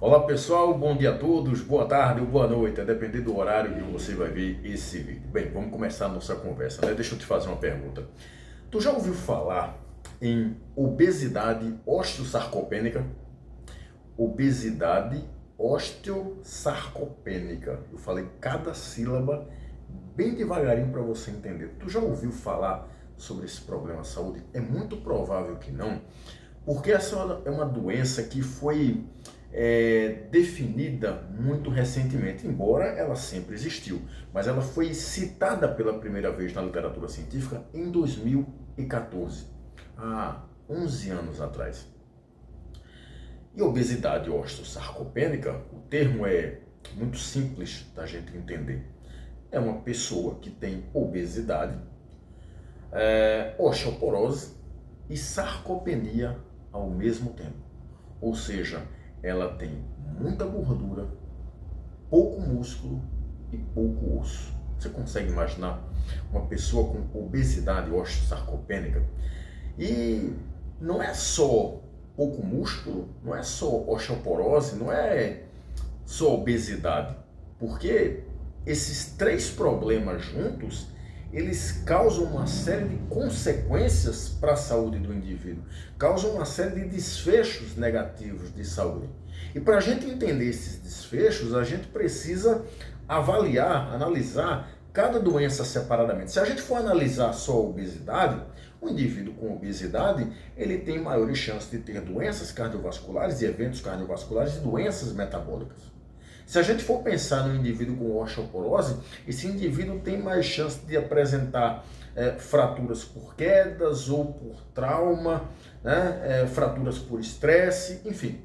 Olá pessoal, bom dia a todos, boa tarde ou boa noite, a depender do horário que você vai ver esse vídeo. Bem, vamos começar a nossa conversa, né? Deixa eu te fazer uma pergunta. Tu já ouviu falar em obesidade osteosarcopênica? Obesidade osteosarcopênica. Eu falei cada sílaba bem devagarinho para você entender. Tu já ouviu falar sobre esse problema de saúde? É muito provável que não, porque essa é uma doença que foi definida muito recentemente, embora ela sempre existiu, mas ela foi citada pela primeira vez na literatura científica em 2014, há 11 anos atrás. E obesidade osteosarcopênica, o termo é muito simples da gente entender. É uma pessoa que tem obesidade, osteoporose e sarcopenia ao mesmo tempo. Ou seja, ela tem muita gordura, pouco músculo e pouco osso. Você consegue imaginar uma pessoa com obesidade osteosarcopênica? E não é só pouco músculo, não é só osteoporose, não é só obesidade, porque esses três problemas juntos, eles causam uma série de consequências para a saúde do indivíduo, causam uma série de desfechos negativos de saúde. E para a gente entender esses desfechos, a gente precisa avaliar, analisar cada doença separadamente. Se a gente for analisar só a obesidade, o indivíduo com obesidade, ele tem maiores chances de ter doenças cardiovasculares e eventos cardiovasculares e doenças metabólicas. Se a gente for pensar no indivíduo com osteoporose, esse indivíduo tem mais chance de apresentar fraturas por quedas ou por trauma, né? Fraturas por estresse, enfim.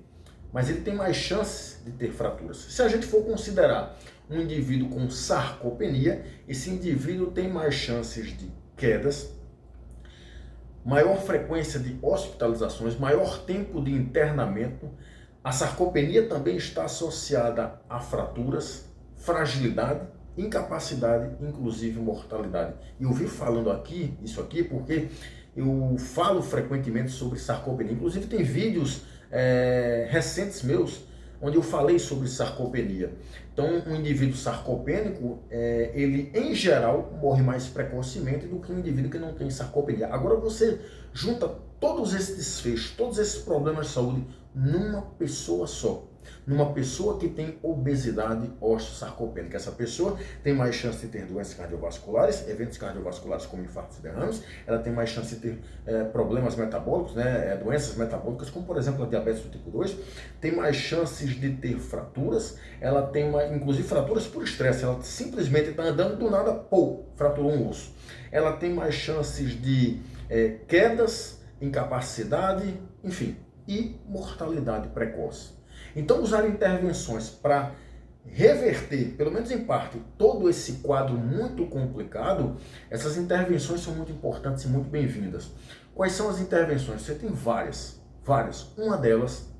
Mas ele tem mais chance de ter fraturas. Se a gente for considerar um indivíduo com sarcopenia, esse indivíduo tem mais chances de quedas, maior frequência de hospitalizações, maior tempo de internamento. A sarcopenia também está associada a fraturas, fragilidade, incapacidade, inclusive mortalidade. E eu vi falando aqui, isso aqui, porque eu falo frequentemente sobre sarcopenia. Inclusive tem vídeos recentes meus onde eu falei sobre sarcopenia. Então, um indivíduo sarcopênico, ele em geral morre mais precocemente do que um indivíduo que não tem sarcopenia. Agora você junta todos esses desfechos, todos esses problemas de saúde numa pessoa só. Numa pessoa que tem obesidade osteosarcopênica. Essa pessoa tem mais chance de ter doenças cardiovasculares, eventos cardiovasculares como infartos e derrames, ela tem mais chance de ter problemas metabólicos, né, doenças metabólicas, como por exemplo a diabetes do tipo 2, tem mais chances de ter fraturas, ela tem inclusive fraturas por estresse, ela simplesmente está andando do nada, pô, fraturou um osso. Ela tem mais chances de quedas, incapacidade, enfim, e mortalidade precoce. Então, usar intervenções para reverter, pelo menos em parte, todo esse quadro muito complicado, essas intervenções são muito importantes e muito bem-vindas. Quais são as intervenções? Você tem várias. Uma delas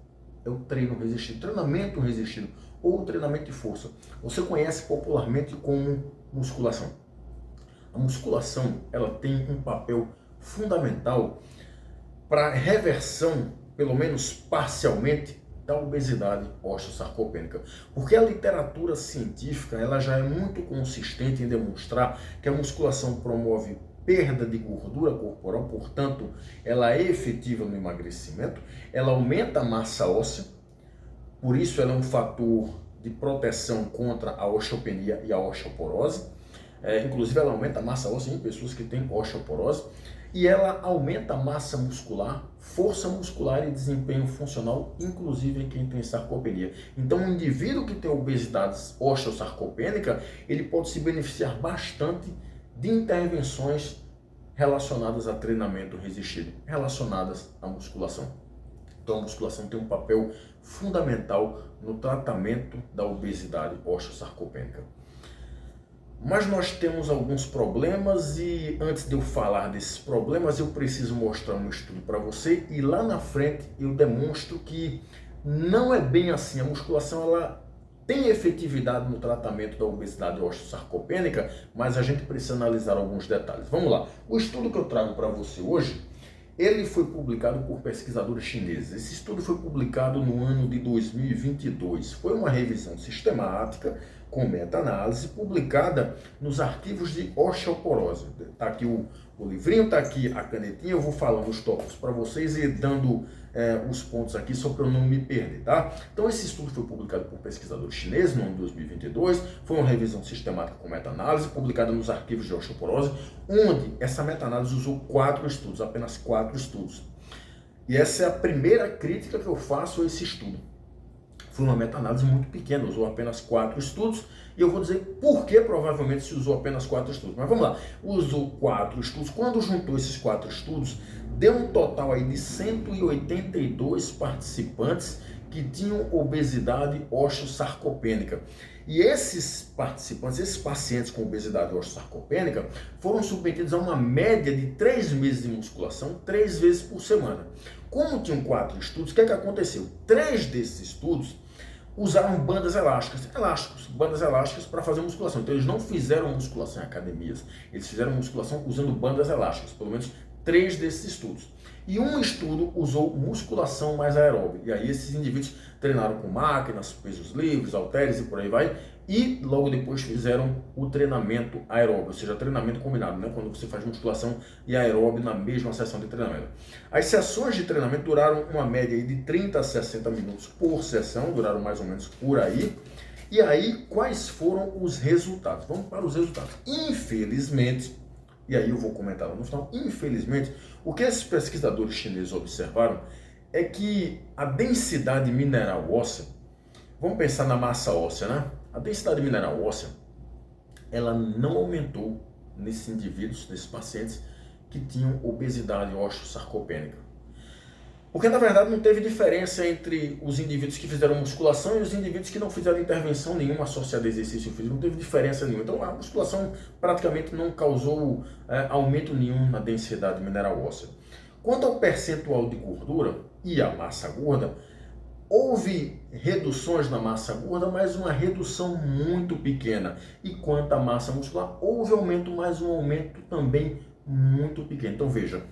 é o treino resistido, treinamento resistido ou treinamento de força. Você conhece popularmente como musculação. A musculação, ela tem um papel fundamental para a reversão, pelo menos parcialmente, da obesidade osteosarcopênica, porque a literatura científica ela já é muito consistente em demonstrar que a musculação promove perda de gordura corporal, portanto, ela é efetiva no emagrecimento, ela aumenta a massa óssea, por isso ela é um fator de proteção contra a osteopenia e a osteoporose, inclusive ela aumenta a massa óssea em pessoas que têm osteoporose, e ela aumenta a massa muscular, força muscular e desempenho funcional, inclusive em quem tem sarcopenia. Então, um indivíduo que tem obesidade osteosarcopênica, ele pode se beneficiar bastante de intervenções relacionadas a treinamento resistido, relacionadas à musculação. Então, a musculação tem um papel fundamental no tratamento da obesidade osteosarcopênica. Mas nós temos alguns problemas e antes de eu falar desses problemas, eu preciso mostrar um estudo para você e lá na frente eu demonstro que não é bem assim. A musculação ela tem efetividade no tratamento da obesidade osteosarcopênica, mas a gente precisa analisar alguns detalhes. Vamos lá. O estudo que eu trago para você hoje Ele foi publicado por pesquisadores chineses. Esse estudo foi publicado no ano de 2022. Foi uma revisão sistemática com meta-análise publicada nos arquivos de osteoporose. Está aqui o livrinho, está aqui a canetinha, eu vou falando os tópicos para vocês e dando os pontos aqui só para eu não me perder, tá? Então esse estudo foi publicado por pesquisadores chineses no ano de 2022, foi uma revisão sistemática com meta-análise publicada nos arquivos de osteoporose, onde essa meta-análise usou 4 estudos, apenas 4 estudos. E essa é a primeira crítica que eu faço a esse estudo. Foi uma meta-análise muito pequena, usou apenas 4 estudos, e eu vou dizer por que provavelmente se usou apenas 4 estudos. Mas vamos lá, usou 4 estudos, quando juntou esses 4 estudos, deu um total aí de 182 participantes que tinham obesidade osteosarcopênica. E esses participantes, esses pacientes com obesidade osteosarcopênica, foram submetidos a uma média de 3 meses de musculação, 3 vezes por semana. Como tinham 4 estudos, o que é que aconteceu? 3 desses estudos usaram bandas elásticas para fazer musculação. Então eles não fizeram musculação em academias, eles fizeram musculação usando bandas elásticas, pelo menos 3 desses estudos. E um estudo usou musculação mais aeróbica. E aí esses indivíduos treinaram com máquinas, pesos livres, halteres e por aí vai. E logo depois fizeram o treinamento aeróbico, ou seja, treinamento combinado, né? Quando você faz musculação e aeróbico na mesma sessão de treinamento. As sessões de treinamento duraram uma média de 30 a 60 minutos por sessão, duraram mais ou menos por aí. E aí, quais foram os resultados? Vamos para os resultados. Infelizmente, e aí eu vou comentar lá no final, infelizmente, o que esses pesquisadores chineses observaram é que a densidade mineral óssea, vamos pensar na massa óssea, né? A densidade mineral óssea, ela não aumentou nesses indivíduos, nesses pacientes que tinham obesidade osteosarcopênica. Porque, na verdade, não teve diferença entre os indivíduos que fizeram musculação e os indivíduos que não fizeram intervenção nenhuma associada a exercício físico. Não teve diferença nenhuma. Então, a musculação praticamente não causou aumento nenhum na densidade mineral óssea. Quanto ao percentual de gordura e a massa gorda, houve reduções na massa gorda, mas uma redução muito pequena. E quanto à massa muscular, houve aumento, mas um aumento também muito pequeno. Então, veja,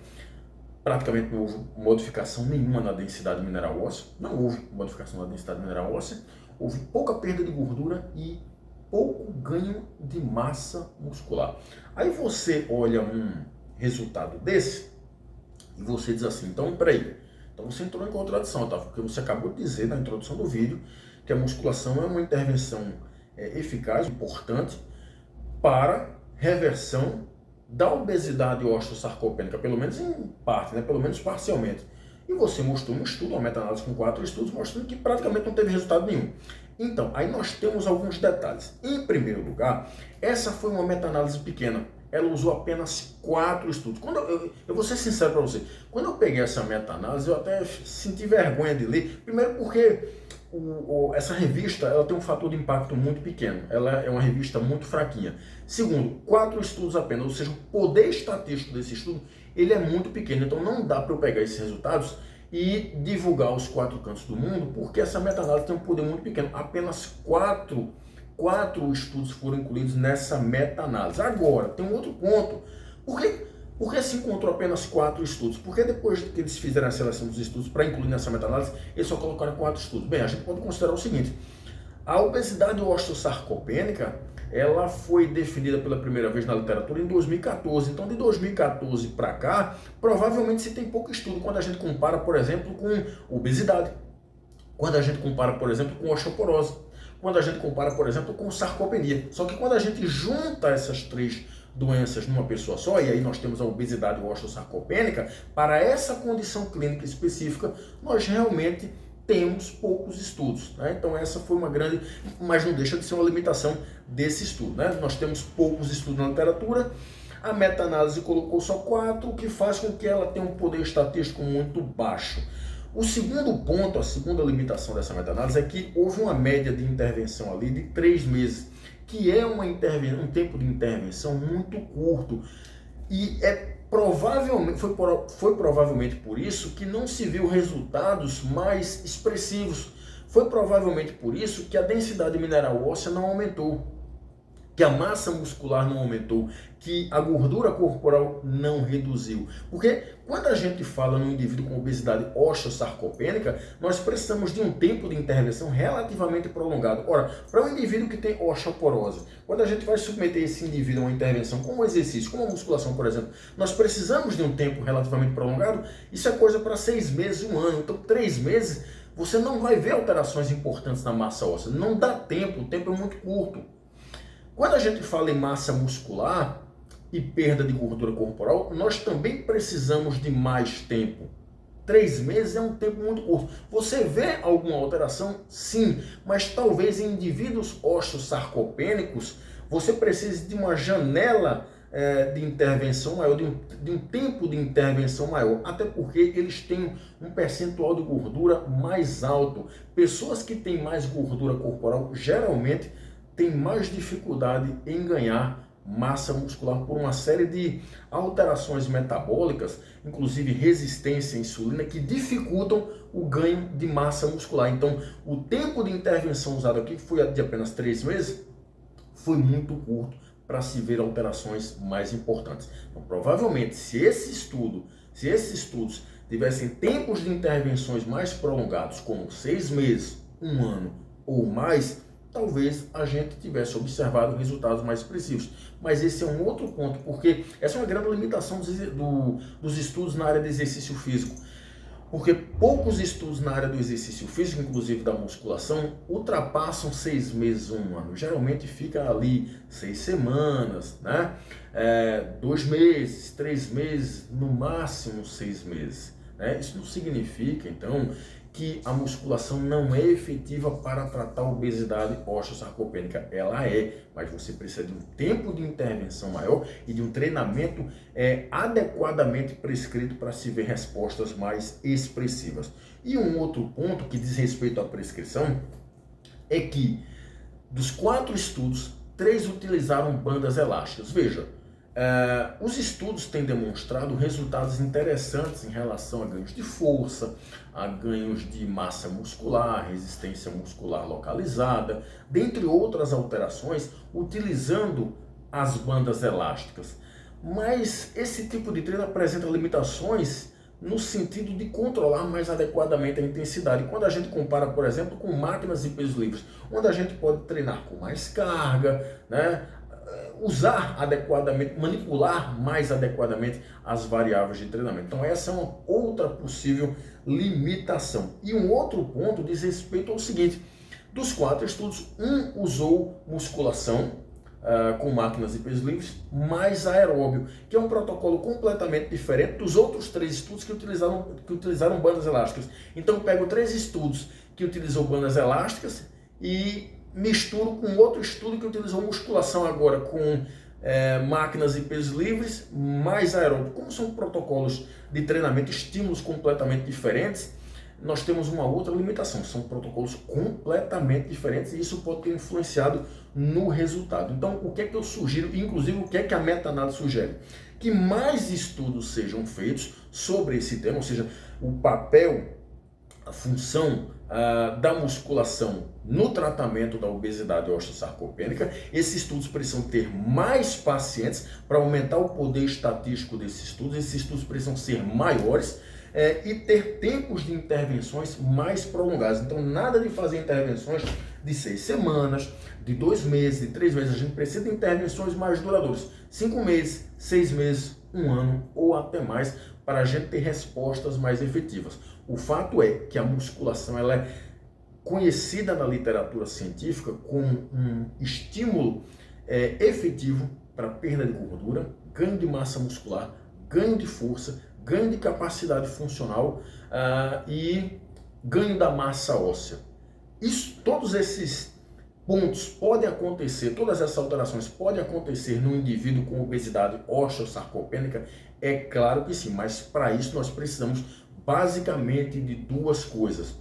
praticamente não houve modificação nenhuma na densidade mineral óssea, não houve modificação na densidade mineral óssea, houve pouca perda de gordura e pouco ganho de massa muscular. Aí você olha um resultado desse e você diz assim, então peraí, então você entrou em contradição, tá? Porque você acabou de dizer na introdução do vídeo que a musculação é uma intervenção eficaz, importante para reversão da obesidade osteosarcopênica, pelo menos em parte, né? Pelo menos parcialmente. E você mostrou um estudo, uma meta-análise com 4 estudos, mostrando que praticamente não teve resultado nenhum. Então, aí nós temos alguns detalhes. Em primeiro lugar, essa foi uma meta-análise pequena. Ela usou apenas 4 estudos. Eu vou ser sincero para você, quando eu peguei essa meta-análise, eu até senti vergonha de ler. Primeiro porque essa revista ela tem um fator de impacto muito pequeno. Ela é uma revista muito fraquinha. Segundo, 4 estudos apenas, ou seja, o poder estatístico desse estudo ele é muito pequeno. Então não dá para eu pegar esses resultados e divulgar os 4 cantos do mundo, porque essa meta-análise tem um poder muito pequeno. Apenas 4 estudos foram incluídos nessa meta-análise. Agora, tem um outro ponto. Por que se encontrou apenas 4 estudos? Porque depois que eles fizeram a seleção dos estudos para incluir nessa meta-análise, eles só colocaram 4 estudos. Bem, a gente pode considerar o seguinte, a obesidade osteosarcopênica, ela foi definida pela primeira vez na literatura em 2014. Então, de 2014 para cá, provavelmente se tem pouco estudo quando a gente compara, por exemplo, com obesidade, quando a gente compara, por exemplo, com osteoporose, quando a gente compara, por exemplo, com sarcopenia. Só que quando a gente junta essas 3 doenças numa pessoa só, e aí nós temos a obesidade osteosarcopênica, para essa condição clínica específica, nós realmente temos poucos estudos, né? Então essa foi uma grande, mas não deixa de ser uma limitação desse estudo, né? Nós temos poucos estudos na literatura, a meta-análise colocou só 4, o que faz com que ela tenha um poder estatístico muito baixo. O segundo ponto, a segunda limitação dessa meta-análise é que houve uma média de intervenção ali de 3 meses, que é um tempo de intervenção muito curto. E foi provavelmente por isso que não se viu resultados mais expressivos. Foi provavelmente por isso que a densidade mineral óssea não aumentou. que a massa muscular não aumentou, que a gordura corporal não reduziu. Porque quando a gente fala no indivíduo com obesidade osteosarcopênica, nós precisamos de um tempo de intervenção relativamente prolongado. Ora, para um indivíduo que tem osteoporose, quando a gente vai submeter esse indivíduo a uma intervenção como um exercício, como a musculação, por exemplo, nós precisamos de um tempo relativamente prolongado. Isso é coisa para 6 meses, 1 ano. Então, 3 meses, você não vai ver alterações importantes na massa óssea. Não dá tempo, o tempo é muito curto. Quando a gente fala em massa muscular e perda de gordura corporal, nós também precisamos de mais tempo. 3 meses é um tempo muito curto. Você vê alguma alteração? Sim, mas talvez em indivíduos osteosarcopênicos você precise de uma janela de intervenção maior, de um tempo de intervenção maior, até porque eles têm um percentual de gordura mais alto. Pessoas que têm mais gordura corporal geralmente têm mais dificuldade em ganhar massa muscular por uma série de alterações metabólicas, inclusive resistência à insulina, que dificultam o ganho de massa muscular. Então, o tempo de intervenção usado aqui, que foi de apenas 3 meses, foi muito curto para se ver alterações mais importantes. Então, provavelmente, se esses estudos tivessem tempos de intervenções mais prolongados, como 6 meses, 1 ano ou mais, talvez a gente tivesse observado resultados mais expressivos. Mas esse é um outro ponto, porque essa é uma grande limitação dos estudos na área de exercício físico. Porque poucos estudos na área do exercício físico, inclusive da musculação, ultrapassam 6 meses, 1 ano. Geralmente fica ali 6 semanas, né? 2 meses, 3 meses, no máximo 6 meses. Né? Isso não significa, então, que a musculação não é efetiva para tratar a obesidade osteosarcopênica. Ela é, mas você precisa de um tempo de intervenção maior e de um treinamento adequadamente prescrito para se ver respostas mais expressivas. E um outro ponto que diz respeito à prescrição é que dos 4 estudos, 3 utilizaram bandas elásticas. Veja, os estudos têm demonstrado resultados interessantes em relação a ganhos de força, a ganhos de massa muscular, resistência muscular localizada, dentre outras alterações, utilizando as bandas elásticas. Mas esse tipo de treino apresenta limitações no sentido de controlar mais adequadamente a intensidade. Quando a gente compara, por exemplo, com máquinas de pesos livres, onde a gente pode treinar com mais carga, né? Usar adequadamente, manipular mais adequadamente as variáveis de treinamento. Então essa é uma outra possível limitação. E um outro ponto diz respeito ao seguinte: dos 4 estudos, um usou musculação com máquinas de pesos livres mais aeróbio, que é um protocolo completamente diferente dos outros 3 estudos que utilizaram bandas elásticas. Então eu pego 3 estudos que utilizam bandas elásticas e misturo com outro estudo que utilizou musculação agora com máquinas e pesos livres mais aeróbico. Como são protocolos de treinamento, estímulos completamente diferentes, nós temos uma outra limitação. São protocolos completamente diferentes e isso pode ter influenciado no resultado. Então, o que é que eu sugiro, inclusive o que é que a meta-análise sugere? Que mais estudos sejam feitos sobre esse tema, ou seja, o papel, a função da musculação no tratamento da obesidade osteosarcopênica. Esses estudos precisam ter mais pacientes para aumentar o poder estatístico desses estudos. Esses estudos precisam ser maiores e ter tempos de intervenções mais prolongados. Então, nada de fazer intervenções de 6 semanas, de 2 meses, de 3 meses. A gente precisa de intervenções mais duradouras. 5 meses, 6 meses, 1 ano ou até mais, para a gente ter respostas mais efetivas. O fato é que a musculação ela é conhecida na literatura científica como um estímulo efetivo para perda de gordura, ganho de massa muscular, ganho de força, ganho de capacidade funcional e ganho da massa óssea. Todos esses pontos podem acontecer, todas essas alterações podem acontecer no indivíduo com obesidade osteosarcopênica? É claro que sim, mas para isso nós precisamos basicamente de 2 coisas.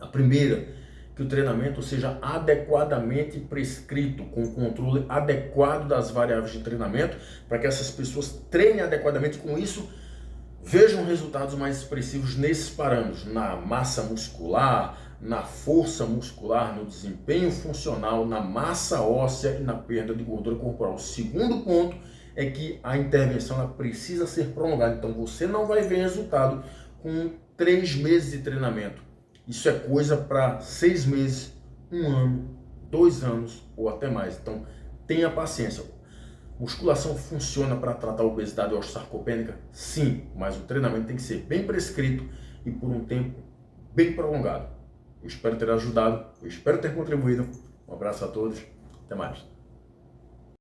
A primeira, que o treinamento seja adequadamente prescrito, com controle adequado das variáveis de treinamento, para que essas pessoas treinem adequadamente, com isso vejam resultados mais expressivos nesses parâmetros, na massa muscular, na força muscular, no desempenho funcional, na massa óssea e na perda de gordura corporal. O segundo ponto é que a intervenção ela precisa ser prolongada. Então você não vai ver resultado com 3 meses de treinamento. Isso é coisa para 6 meses, 1 ano, 2 anos ou até mais. Então tenha paciência. Musculação funciona para tratar a obesidade osteosarcopênica? Sim, mas o treinamento tem que ser bem prescrito e por um tempo bem prolongado. Eu espero ter ajudado, eu espero ter contribuído. Um abraço a todos, até mais.